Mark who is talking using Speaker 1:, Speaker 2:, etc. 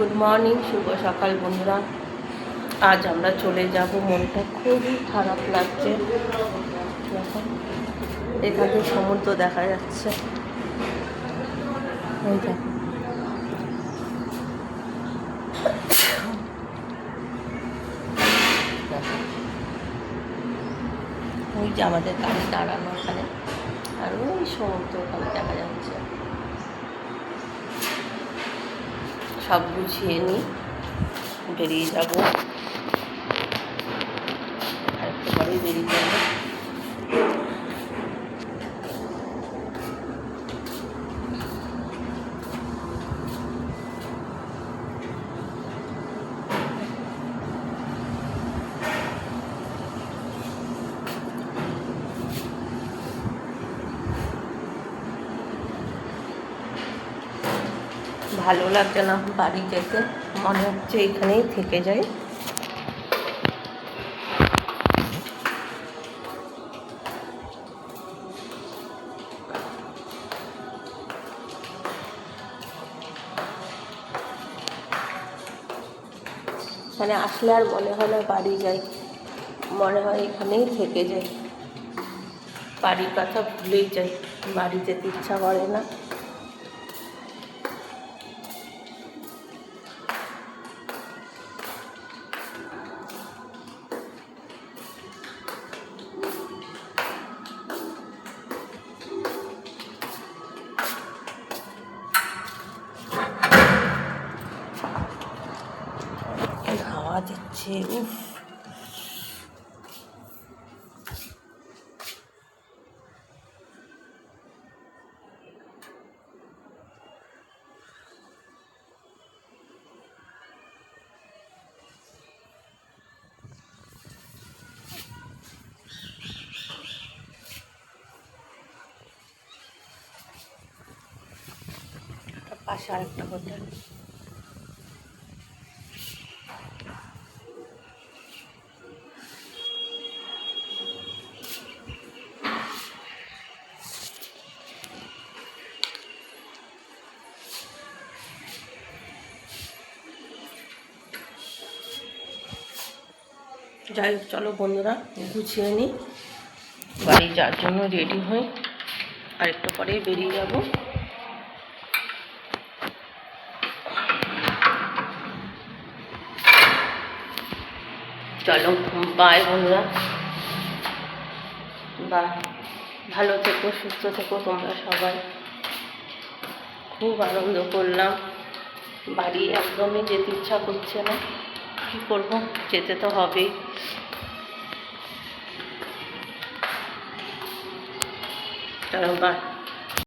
Speaker 1: Good morning, শুভ সকাল বন্ধুরা। আজ আমরা চলে যাব, মনটা খুবই খারাপ লাগছে। এখন এখান থেকে সমুদ্র দেখা যাচ্ছে। ওই দেখো, ওই যে আমাদের গাড়ি দাঁড়ানো ওখানে, আর ওই সমুদ্র ওখানে দেখা যাচ্ছে। সব গুছিয়ে নিই, বেরিয়ে যাবো। আরেকটু পরেই বেরিয়ে যাবো। ভালো লাগছে না বাড়ি যেতে, মনে হচ্ছে এখানেই থেকে যাই। এখানে আসলে আর মনে হয় না বাড়ি যাই, মনে হয় এখানেই থেকে যাই। বাড়ির কথা ভুলেই যাই, বাড়ি যেতে ইচ্ছা করে না। হাওয়া দিচ্ছে, উফ। পাশে আরেকটা হোটেল। যাই হোক, চলো বন্ধুরা, গুছিয়ে নিই, বাড়ি যাওয়ার জন্য রেডি হই। আর একটু পরেই বেরিয়ে যাব। চলো, বাই বন্ধুরা, বাই। ভালো থেকো, সুস্থ থেকো তোমরা সবাই। খুব আনন্দ করলাম। বাড়ি একদমই যেতে ইচ্ছা করছে না, কী করবো, যেতে তো হবেই। চলো, বাই।